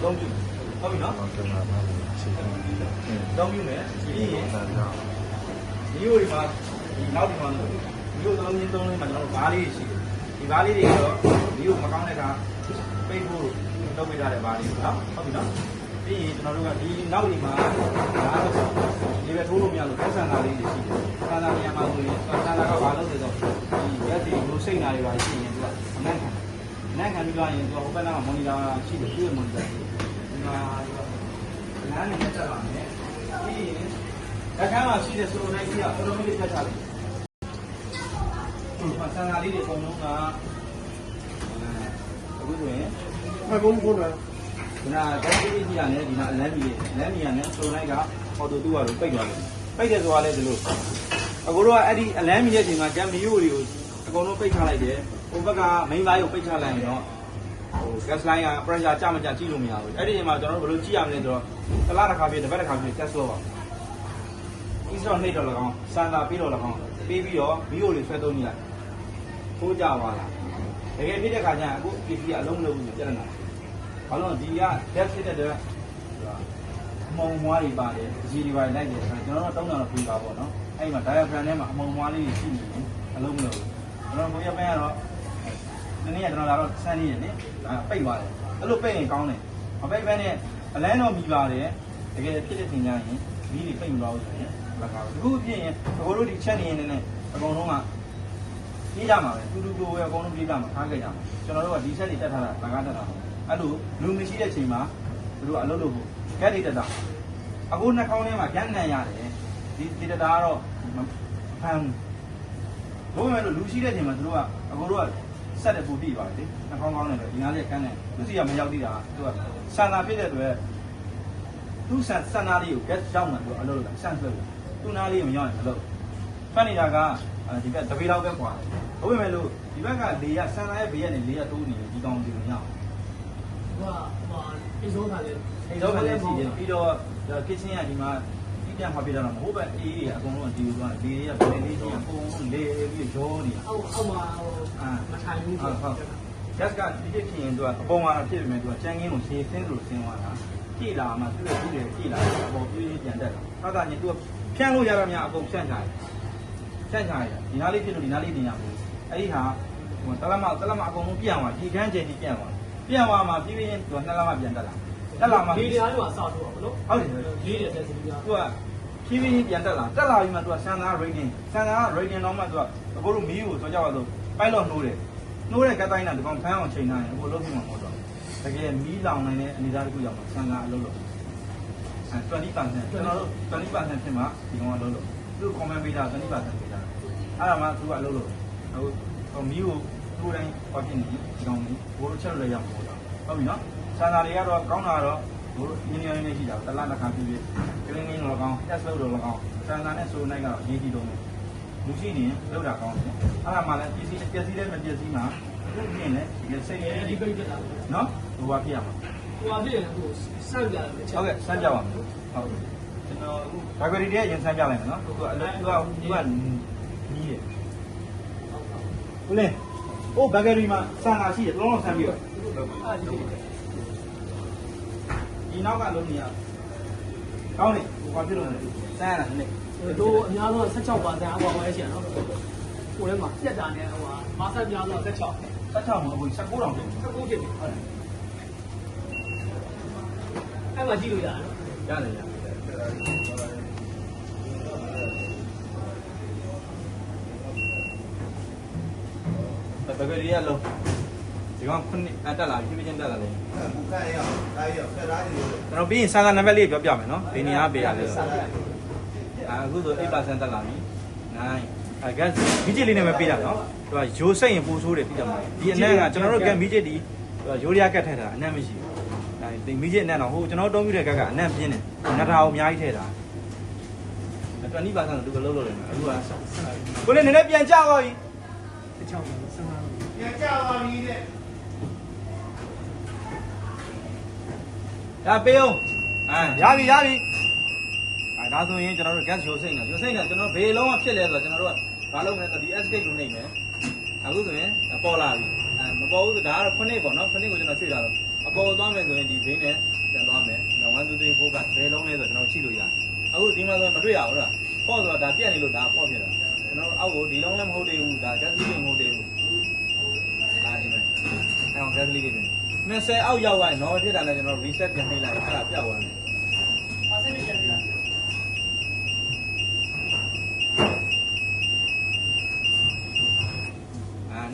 သုံးပြုဟုတ်ပြီနော်သုံးပြုမယ်ပြီးရင်မျိုးတွေမှာဒီနောက်ဒီမှာမျိုးသုံးရင်းမှာကျွန်တော်ဘားလေးရှိတယ်ဒီဘားလေးတွေတော့မျိုးမကောင်းတဲ့ကပိတ်ဖို့လုပ်ပေးထားတဲ့ဘားလေးနော်ဟုတ်ပြီနော်ပြီးရင်ကျွန်တော်တို့ကဒီနောက်ဒီမှာဒါတော့ဒီပဲထိုးလို့မရလို့ဆက်ဆံတာလေးတွေရှိတယ်ဆန္ဒနေရာမှာဆိုရင်ဆန္ဒကဘာလို့လဲဆိုတော့ဒီရက်စီလိုစိတ်နာတွေပါရှိရင်သူကအနက်ခံပြီးသွားရင်သူကဟိုဘက်မှာမော်နီတာရှိတယ်ပြည့်မော်နီတာဒီမှာလမ်းနဲ့တက်လာမယ်ပြီးရင်အခန်းမှာရှိတဲ့ဆိုလိုတိုင်းကြီးကအော်တိုမက်တစ်တက်ချလိုက်ဒီမှာဆန္ဒလေးတွေအကုန်လုံးကအခုဆိုရင်အကုန်ဖုန်းတယ်ဒီနာဓာတ်ကြီးကြီးရတယ်ဒီနာအလန်းမီရတယ်ဆိုလိုက်ကအော်တိုတူကပိတ်သွားတယ်ပိတ်တယ်ဆိုတာလည်းဒီလိုအခုတော့အဲ့ဒီအလန်းမီရဲ့အချိန်မှာဂျမ်မီယိုတွေကိုအကုန်လုံးပိတ်ချလိုက်တယ်ဟိုဘက်ကမိန်းသားကိုပိတ်ချလိုက်ရင်တော့ဟို gas line က pressure ကြမကြကြည့်လို့မရဘူးအဲ့ဒီအချိန်မှာကျွန်တော်တို့ဘယ်လိုကြည့်ရမလဲဆိုတော့တစ်လားတစ်ခါပြတစ်ပတ်တစ်ခါပြ test လုပ်ပါဒီဆိုတော့နှိပ်တော့၎င်းစံသာပြီးတော့၎င်းပြီးပြီးတော့မီယိုတွေဆွဲသုံးနေလိုက်ထိုးကြပါလားတကယ်ဖြစ်တဲ့ခါကျရင်အခု PC ကအလုံးမလုပ်ဘူးပြဿနာဘာလို့ဒီက gas ဖြစ်တဲ့အတွက်အမုံမွားတွေပါတယ်အကြီးတွေပါလိုက်တယ်ကျွန်တော်တို့တောင်းတာတော့ပြီးပါပေါ့နော်အဲ့ဒီမှာ diaphragm ထဲမှာအမုံမွားလေးတွေရှိနေတယ်အလုံးမလုပ်ဘူးကျွန်တော်ဘိုးရပန်းကတော့ဒီနေ့ကျွန်တော်လာတော့စမ်းနေတယ်နိပိတ်သွားတယ်အဲ့လိုပိတ်ရင်ကောင်းတယ်မပိတ်ဘဲနဲ့အလန်းတော့မိပါတယ်တကယ်ဖြစ်တဲ့သင်ကြရင်မီးတွေပိတ်မသွားဘူးဆိုရင်မကောင်းဘူးအခုဖြစ်ရင်ဘိုးတို့ဒီချက်နေရင်လည်းအကုန်လုံးကပြေးကြမှာပဲတူတူကိုအကုန်လုံးပြေးကြမှာထားခဲ့ကြမှာကျွန်တော်တို့ကဒီချက်တွေတက်ထားတာဗာကားတက်တာအဲ့လိုလူမရှိတဲ့ချိန်မှာသူတို့အလုပ်လုပ်ဖို့ကက်တွေတက်တာအခုနှာခေါင်းထဲမှာကျန်းနံရတယ်ဒီတက်တာကတော့ဖမ်းဘိုးမယ်လို့လူရှိတဲ့ချိန်မှာသူတို့ကအကိုတို့ကဆက်တဲ့ပူတိပါလေနှာခေါင်းကောင်းတယ်ပဲဒီနားလေးကန်းတယ်သူစီကမရောက်သေးတာသူကဆန္ဒဖြစ်တဲ့အတွက်သူဆန္ဒလေးကို get ရောက်မှသူအလုပ်လုပ်ဆန့်လို့သူနားလေးမရောက်ရင်မလုပ်ဖတ်နေတာကဒီဘက်တပေလောက်ပဲခွာတယ်ဘိုးမယ်လို့ဒီဘက်ကလေကဆန္ဒရဲ့ဘေးကနေလေကတိုးနေဒီကောင်ဒီမရအောင်အိတ်ဆုံးခါလေးရှိတယ်ပြီးတော့ kitchen ကဒီမှာပြန်မှာပြတာတော့မဟုတ်ပဲအေးအကုန်လုံးဒီလိုကလေတွေကဘယ်လေးကြီးအကုန်လုံးလေပြီးရောနေတာအောက်မှာမထိုင်ဘူးဟုတ် gas ကဒီဖြစ်ရင်သူကအပေါ်မှာဖြစ်ပေမဲ့သူကချမ်းကင်းကိုရှင်းဆင်းလို့ဆင်းသွားတာကြည့်လာမှသူ့ရဲ့ကြည့်လာအပေါ်ပြေးပြန်တက်တာဟုတ်ကဲ့သူကဖြန့်လို့ရတော့များအကုန်ဖြန့်ချရတယ်ဒီနားလေးဖြစ်လို့ဒီနားလေးတင်ရဘူးအဲ့ဒီဟာဟိုတလက်မအကုန်လုံးပြန်သွားဒီခန်းကျဲကြီးပြန်သွားမှပြီးရင်သူကနှစ်လမှပြန်တက်လာမှဒီတရားတွေကစောက်တော့ဘလို့ဟုတ်တယ်လေးတယ်ဆက်စီကသူကဖြည်းပြန်တက်လာပြီးမှသူကဆန်သာ rating တော့မှသူကအခုလိုမီးကိုဆိုကြပါလို့ပိုက်လော့နှိုးတဲ့ကတ်တိုင်းကဒီကောင်ဖမ်းအောင်ချိန်ထားရင်အခုလုံးပြမှာမဟုတ်တော့တကယ်မီးလောင်နိုင်တဲ့အနေအထားတစ်ခုရောက်မှာဆန်သာအလုပ်လုပ်20%ကျွန်တော်တို့20%ဖြစ်မှာဒီကောင်ကလုပ်လို့သူ comment ပေးတာ20%ပေးတာအဲ့ဒါမှသူကအလုပ်လုပ်ဟိုမီးကိုသူ့တိုင်းဟောပြနေဒီကောင်ကြီးဘိုးတို့ချက်လို့ရမှာပေါ့ဟုတ်ပြီနော်ဆန်သာတွေကတော့ကောင်းတာတော့ဘိုးတို့အင်းရင်းနေရှိတာတလားတစ်ခါပြည့်ကလင်းင်းတော့ကောင်း test လုပ်တော့ကောင်းဆန်သာနဲ့ဆိုနိုင်ကတော့အရေးကြီးတော့လူရှိနေလောက်တာကောင်းတယ်အဲ့ဒါမှလည်းပျက်စီးလည်းမပျက်စီးမှာသူ့ပြင်လည်းဒီစိတ်ရေးဒီပိတ်တက်တာနော်ဟိုဘာဖြစ်ရမှာဟိုဘာဖြစ်ရင်ဟိုစမ်းကြတယ်ဟုတ်ကဲ့စမ်းကြပါမယ်ဟုတ်ကျွန်တော်အခုဘိုင်ဂရီတည်းရင်စမ်းကြလိုက်မယ်နော်သူကအလုပ်သူကနီးတယ်ဟုတ်လေဟိုဘိုင်ဂရီမှာဆန်လာရှိတယ်လုံးလုံးဆမ်းပြီးတော့ဒီနောက်ကလုံးနေရကောင်းတယ်ဟိုဘာဖြစ်လို့လဲစမ်းရတာနဲ့တို့အများဆုံး16ပါးစံအကွာပဲရှိရနော်ဟိုထဲမှာပြက်တာနဲ့ဟိုဟာမာဆက်များဆုံး16မှာအခု19တောင်ဖြစ်19ဖြစ်ပြီဟုတ်တယ်အဲ့မှာကြည့်လို့ရတယ်ဘယ်ကလေးရလုံးဒီကောင်ခုနှစ်တက်လာပြီပြင်းပြင်းတက်လာတယ်ဘူကရအောင်ဒါရဆက်သားတွေကျွန်တော်ပြီးရင်ဆန်သာနံပါတ်လေးပြောပြမယ်နော်ဘယ်နေရာပေးရလဲအခုဆို8%တက်လာပြီ9 gas မီးကျစ်လေးနဲ့ပဲပေးတာနော်သူကရိုးစိတ်ရင်ပို့ဆိုးတယ်ပြီးတော့ဒီအနက်ကကျွန်တော်တို့ကမီးကျစ်ဒီရိုးရကတ်ထည့်တာအနက်မရှိဘူးဒီမီးကျစ်အနက်တော့ဟိုကျွန်တော်တုံးပြတဲ့ကတ်ကအနက်ပြင်းတယ်နထာကိုအများကြီးထည့်တာ20%သူကလုံးလို့တယ်အခုကကိုလေးနည်းနည်းပြန်ကြပါပြီ16ပါ15ပြန်ကြပါပြီတဲ့ဒါပေးအောင်ရပြီဒါဆိုရင်ကျွန်တော်တို့ gas ရိုးစိတ်နေကျွန်တော်ဘေးလုံးကဖြစ်လဲဆိုတော့ကျွန်တော်တို့ကဘာလုပ်မလဲဆိုဒီ escape ကိုနှိပ်မယ်အခုဆိုရင်ပေါ်လာပြီမပေါ်ဘူးဆိုဒါကတော့ခုနှစ်ပေါ့နော်ခုနှစ်ကိုကျွန်တော်ရွှေ့လာတော့ အပေါ်သွားမယ်ဆိုရင်ဒီဘင်းနဲ့ပြန်သွားမယ်1 2 3 4ကဘယ်လုံးလဲဆိုတော့ကျွန်တော်ချိလို့ရတယ်အခုဒီမှာဆိုမတွေ့ရဘူးလားပေါ့ဆိုတာဒါပြက်နေလို့ဒါပေါ့ဖြစ်တာကျွန်တော်အောက်ကိုဒီလုံးလည်းမဟုတ်သေးဘူးဒါ gas leak မဟုတ်သေးဘူးဒါဒီမဲ့အဲအောင် gas leak နေ20အောက်ရောက်သွားရင်တော့ဖြစ်တာလည်းကျွန်တော် reset ပြန်နှိပ်လိုက်အဲ့ဒါပြောက်သွားတယ်ပါစက်ပြန်ပြန်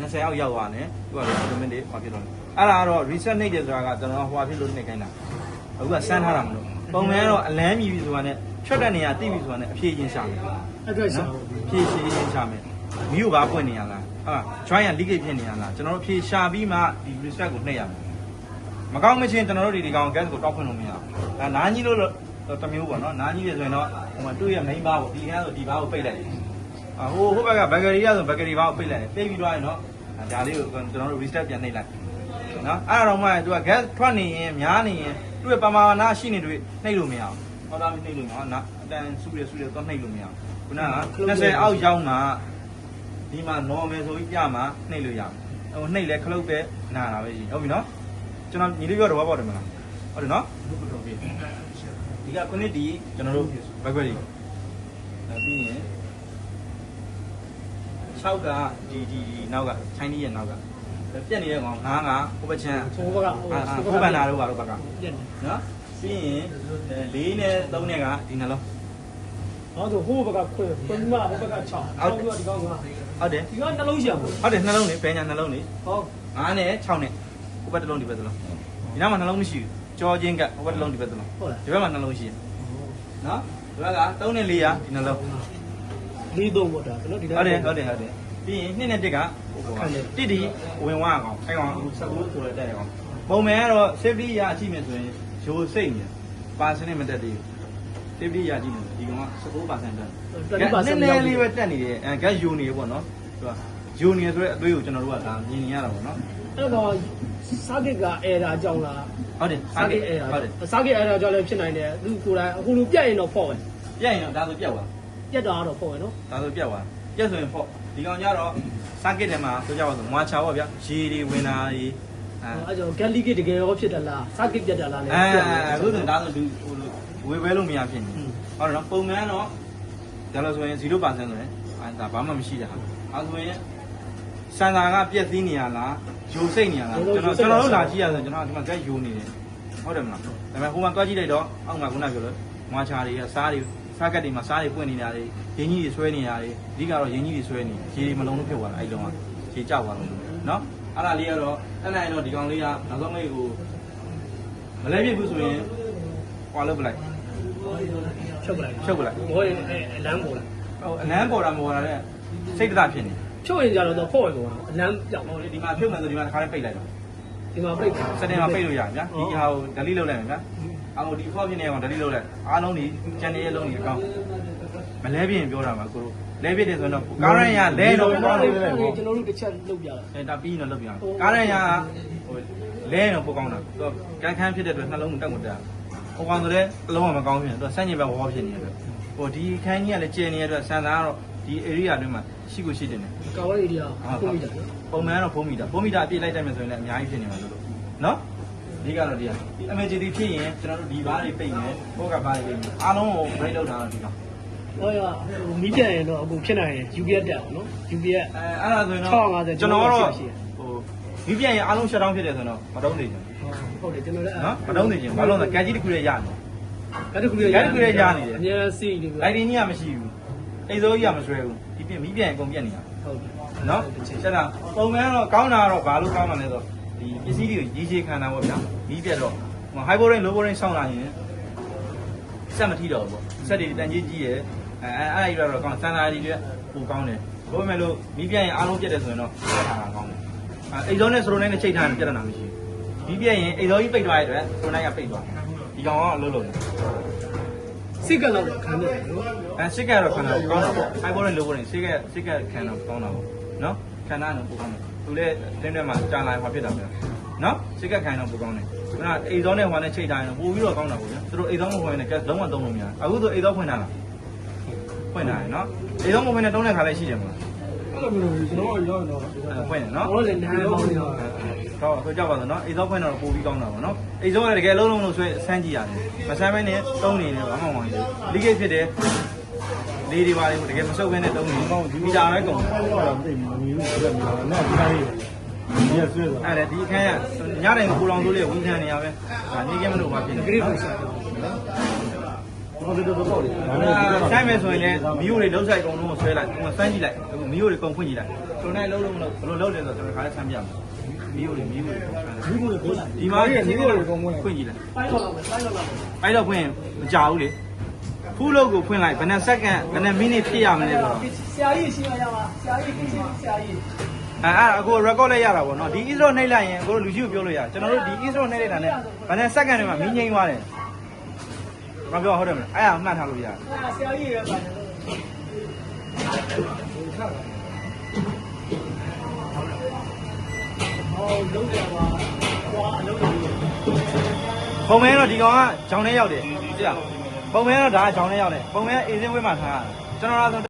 20အောက်ရောက်သွားတယ်သူကလည်း comment တွေဟောဖြစ်တော့အဲ့ဒါကတော့ reset နှိပ်တယ်ဆိုတာကကျွန်တော်ဟိုဖြစ်လို့နှိပ်ခိုင်းတာအခုကစမ်းထားတာမလို့ပုံမှန်ကတော့အလန်းမြည်ပြီဆိုတာနဲ့ဖြတ်တဲ့နေရာတိပြီဆိုတာနဲ့အဖြည့်ချင်းရှာမယ်အဲ့ဒါဆို ဖြည့်ချင်းရှာမယ်မီးကိုဘာပွင့်နေရလားဟာ join ရ leakage ဖြစ်နေရလားကျွန်တော်တို့ဖြည့်ရှာပြီးမှဒီ reset ကိုနှိပ်ရမယ်မကောင်းမချင်းကျွန်တော်တို့ဒီကောင် gas ကိုတောက်ဖွင့်လို့မရဘူးဒါနားကြီးလို့တမျိုးပေါ့နော်နားကြီးတယ်ဆိုရင်တော့ဟိုမှာတွေ့ရ main bar ကိုဒီကန်းဆိုဒီ bar ကိုပိတ်လိုက်တယ်ဟိုဘက်က battery ရဆို battery bar ကိုပိတ်လိုက်တယ်ပိတ်ပြီးသွားရင်တော့ဒါလေးကိုကျွန်တော်တို့ reset ပြန်နှိပ်လိုက်နော်အဲ့ဒါတော့မှသူက gas ထွက်နေရင်များနေရင်သူ့ရဲ့ပမာဏရှိနေတွေ့နှိပ်လို့မရဘူးဟောတာနှိပ်လို့မရဘူးနော်အတန်ဆူရတော့နှိပ်လို့မရဘူးခုနက20အောက်ရောက်မှာဒီမှာ normal ဆိုပြီးပြမှာနှိပ်လို့ရဟိုနှိပ်လဲခလုတ်ပဲနာတာပဲရှိဟုတ်ပြီနော်ကျွန်တော်ညီလေးပြောတော့ပေါ့တယ်မလားဟုတ်တယ်နော်ဒီကခုနှစ်ဒီကျွန်တော်တို့ဘက်ခွက်ကြီးပြီးရင်6ကဒီနောက်ကချိုင်းကြီးရဲ့နောက်ကပြက်နေတဲ့ကောင်9ကဟိုဘက်ချမ်း ဟိုဘက်က ဟိုဘက်နာတို့ကတော့ဘက်က ပြက်နေ နော်ပြီးရင်4နဲ့3နဲ့ကဒီနှလုံး ဟောဆိုဟိုဘက်ကခွဲခွဲမဟိုဘက်က6အောက်ပြီးတော့ဒီကောင်က ဟုတ်တယ် ဒီကောင်နှလုံးရှာဘူး ဟုတ်တယ်နှလုံးလေးဘယ်ညာနှလုံးလေး ဟော 9နဲ့6နဲ့ဟိုဘက်တစ်လုံးဒီဘက်တစ်လုံးဒီနားမှာနှလုံးမရှိဘူးကြောချင်းကဟိုဘက်တစ်လုံးဒီဘက်တစ်လုံး ဟုတ်လား ဒီဘက်မှာနှလုံးရှိတယ်နော်ဒီဘက်က3နဲ့4ကဒီနှလုံး လေးသုံးပေါ့ဒါကျွန်တော်ဒီတိုင်း ဟုတ်တယ်ပြီးရင်2နဲ့1ကတစ်ဒီဝင်ဝါကောင်အဲ့ကောင်အခု19ဆိုတဲ့တဲ့ကောင်ပုံမှန်ကတော့ safety ရအကြည့်မယ်ဆိုရင်ရိုးစိတ်နေပါစနစ်မတက်သေးဘူး safety ရကြည့်မယ်ဒီကောင်က 19% တက်နည်းနည်းလေးပဲတက်နေတယ်အဲ gas ယူနေပေါ့နော်သူကယူနေဆိုတဲ့အသွေးကိုကျွန်တော်တို့ကဒါမြင်နေရတာပေါ့နော် အဲ့တော့စာကစ်ကအဲဒါကြောင့်လား ဟုတ်တယ် စာကစ်အဲဒါ ဟုတ်တယ် စာကစ်အဲဒါကြောင့်လည်းဖြစ်နိုင်တယ်သူကိုယ်တိုင်အခုလူပြတ်ရင်တော့ဖော့ပဲ ပြက်ရင်တော့ဒါဆိုပြက်သွား ပြတ်တာကတော့ဖော့ပဲနော် ဒါဆိုပြက်သွားပြက်ဆိုရင်ပေါ့ဒီကောင်ကြတော့စကစ်ထဲမှာဆိုကြပါဆိုမွာချာပေါ့ဗျာရေတွေဝင်တာတွေအဲ့ကြောင့် gas leak တကယ်ရောဖြစ်တယ်လားစာကစ်ပြတ်တယ်လားလဲ အခုဆိုဒါဆိုဟိုဝေဘဲလို့မရဖြစ်နေဟုတ်တယ်နော်ပုံမှန်တော့ဒါလို့ဆိုရင် 0% ဆိုရင်ဒါဘာမှမရှိတာအဲဆိုရင်စန်တာကပြက်သီးနေရလားယူစိတ်နေရလားကျွန်တော်တို့လာကြည့်ရဆိုကျွန်တော်ဒီမှာကြက်ယူနေတယ်ဟုတ်တယ်မလားဒါပေမဲ့ဟိုမှာတွားကြည့်လိုက်တော့အောက်မှာခုနပြောလို့မွာချာတွေကစားတွေစားကတ်တွေမှာစားတွေပွင့်နေတာတွေရင်းကြီးတွေဆွဲနေတာတွေအဓိကတော့ရင်းကြီးတွေဆွဲနေရေတွေမလုံးလို့ဖြစ်သွားတာအဲ့လုံးကရေကြောက်သွားလို့နော်အဲ့ဒါလေးကတော့အဲ့နိုင်တော့ဒီကောင်လေးကနောက်ဆုံးလေးကိုမလဲပြစ်ဘူးဆိုရင်ဟွာလုပ်ပလိုက် ဖြုတ်ပလိုက် ဖြုတ်ပလိုက် ဘောရင်အလန်းပေါ်လာ ဟိုအလန်းပေါ်တာမပေါ်တာတဲ့စိတ်တဖြစ်နေ ဖြုတ်ရင်ကြတော့ဖော့ရင်ပေါ့အလန်းပြောင်း ဟိုလေဒီမှာဖြုတ်မယ်ဆိုဒီမှာတစ်ခါလေးပိတ်လိုက်တော့ ဒီမှာပြိတ် စတင်မှာပိတ်လို့ရဗျာဒီဟာကို delete လုပ်လိုက်မယ်ဗျာအော်ဒီ default ဖြစ်နေအောင် delete လုပ်လိုက်အားလုံးဒီ channel ရဲ့လုံးကြီးအကောင့်မလဲပြရင်ပြောတာမှာကိုတို့လဲပြတယ်ဆိုတော့ကားရန်ရလဲတော့ပေါ့လေ ကျွန်တော်တို့တစ်ချက်လုပ်ပြတာ အဲဒါပြီးရင်တော့လုပ်ပြအောင်ကားရန်ရဟိုလဲတော့ပိုကောင်းတာသူကကန်ခမ်းဖြစ်တဲ့အတွက်နှလုံးတက်မတက်ဟိုကောင်ဆိုတဲ့အလုံးကမကောင်းဖြစ်နေသူကစန့်ကျင်ဘက်ဝေါဖြစ်နေတဲ့အတွက်ဟိုဒီခန်းကြီးကလည်းကျယ်နေတဲ့အတွက်ဆန်သာကတော့ဒီ area အတွင်းမှာရှိကိုရှိတယ်နော် ကာဝေးရီယာဖုန်းမိတာ ပုံမှန်ကတော့ဖုန်းမီတာအပြည့်လိုက်တယ်မယ်ဆိုရင်လည်းအများကြီးဖြစ်နေမှာလို့နော်ဒီကတော့ဒီ emergency ဖြစ်ရင်ကျွန်တော်တို့ဒီဘားတွေပိတ်မယ်ဟိုကဘားတွေပိတ်မယ်အားလုံးကို break လုပ်တာတော့ဒီကောင် ဟောရမီးပြတ်ရင်တော့အခုဖြစ်နိုင်ရင် UPS တက်နော် UPS အဲ့ဒါဆိုရင်တော့ကျွန်တော်ကတော့ဟိုဒီပြန်ရင်အားလုံး shut down ဖြစ်တယ်ဆိုတော့မတုံးနေချင် ဟုတ်တယ်ကျွန်တော်လည်း နော်မတုံးနေချင်ဘာလို့လဲကန်ကြီးတစ်ခုလေးရနေ ကတခုလေးရနေတယ်အများစီးနေပြီ လိုက်တင်ကြီးကမရှိဘူးအိမ်စိုးကြီးကမဆွဲဘူးဒီပြင်မီးပြန်ရင်အကုန်ပြက်နေတာ ဟုတ်တယ် နော်ဆက်တာပုံမှန်တော့ကောင်းတာတော့ဘာလို့ကောင်းမှလဲဆိုဒီပစ္စည်းတွေကိုရေးချေခံတာပေါ့ဗျာမီးပြက်တော့ high boring low boring ဆောင်းလာရင်စက်မထီတော့ဘူးပေါ့စက်တွေတန်ကြီးကြီးရယ်အဲ့ဒါတော့ကောင်းစံသာကြီးတွေပိုကောင်းတယ်ဘို့မဲ့လို့မီးပြက်ရင်အားလုံးပြက်တယ်ဆိုရင်တော့ဆက်ထားတာကောင်းတယ်အိတ်စောနဲ့စရိုးနဲ့ချိတ်ထားရင်ပြက်တာမရှိဘူးမီးပြက်ရင်အိတ်စောကြီးပိတ်သွားတဲ့အတွက်စရိုးနဲ့ကပိတ်သွားဒီကောင်ကအလုပ်လုပ်တယ် စိတ်ကတော့ခံတယ်နော် စစ်ကကတော့ခံတာကောင်းတာပေါ့ high boring low boring စစ်ကခံတော့ကောင်းတာပေါ့နော်ခံတာတော့ပိုကောင်းတယ်သူလည်းတင်းထဲမှာကြာလာမှာဖြစ်တာပဲနော်စစ်ကခံတော့ပိုကောင်းတယ်ခုနအိတ်စောနဲ့ဟိုနဲ့ချိတ်ထားရင်ပို့ပြီးတော့ကောင်းတာပေါ့ဗျာသူတို့အိတ်စောမဖွင့်နဲ့ကဲလုံးဝသုံးလို့မရအခုဆိုအိတ်စောဖွင့်တာလားဖွင့်တာရယ်နော်အိတ်စောမဖွင့်နဲ့တုံးတဲ့ခါလည်းရှိတယ်မလား လိုမျိုးကျွန်တော်ရောက်တော့ ဖွင့်တယ်နော် တော့လည်းနားပေါင်းနေတော့ တော့ဆိုကြပါတော့နော်အိတ်သောဖွင့်တော့ပို့ပြီးကောင်းတာပေါ့နော်အိတ်သောကတကယ်လုံးလုံးလို့ဆွဲဆန်းကြည့်ရတယ်မဆန်းမဲနဲ့တုံးနေနေဘာမှမဝင်ဘူးလိကိတ်ဖြစ်တယ်လေးတွေပါလေတကယ်မဆုပ်ဘဲနဲ့တုံးနေဒီမီတာပဲကုန်တယ် တော့တိတ်မမီဘူးဆိုတော့နော်ဒီတိုင်းဒီရဆွဲသွား အဲ့ဒါဒီအခန်းကညတိုင်းကိုလောင်စိုးလေးဝင်းခံနေရပဲဒါနေကင်းမလို့ပါဖြစ်နေ ဂရိတ်ဖွင့်စားတော့ တော့တော်တော်ပေါ့လေဒါ ဆိုင်မယ်ဆိုရင်လည်းမီယိုတွေလုံးဆိုင်ကုန်လုံးကိုဆွဲလိုက်ဟိုဆန်းကြည့်လိုက်မီယိုတွေကုန်ဖွင့်ကြည့်လိုက်ကျွန်တော်လည်းလုံးလုံးမလို့ဘယ်လိုလုပ်လဲဆိုတော့ကျွန်တော်ခါလေးဆန်းပြမယ်မီယိုတွေကုန်ဆန်း ဒီကိုကိုလာ ဒီမှာမီယိုတွေကုန်ဖွင့်ကြည့်လိုက် ပိုင်းတော့လောက်ပဲပိုင်းတော့လောက်ပဲ အဲ့တော့ဖွင့်မကြဘူးလေဖူးလို့ကိုဖွင့်လိုက်ဘယ်နဲ့စက္ကန့်ဘယ်နဲ့မိနစ်ဖြစ်ရမလဲဆိုတော့ ဆရာကြီးရှင်းရပါဆရာကြီးရှင်းဆရာကြီး အဲ့အခု record လိုက်ရတာပေါ့နော်ဒီ ISO နှိပ်လိုက်ရင်ကိုလူကြီးကိုပြောလို့ရကျွန်တော်တို့ဒီ ISO နှိပ်လိုက်တာနဲ့ဘယ်နဲ့စက္ကန့်တွေမှာမင်းငိမ့်သွားတယ်မပြောဟုတ်တယ်မလားအဲ့ဒါမှတ်ထားလို့ရတယ် ဆရာကြီးရဲ့ပါတယ်ဟောလုံးတယ်ပါဟွာအလုံးတယ် ပုံမဲတော့ဒီကောင်ကဂျောင်းထဲရောက်တယ်ကြည့်ရပုံမဲတော့ဒါကဂျောင်းထဲရောက်တယ်ပုံမဲအေးစင်းဝဲမှာထားရတယ်ကျွန်တော်က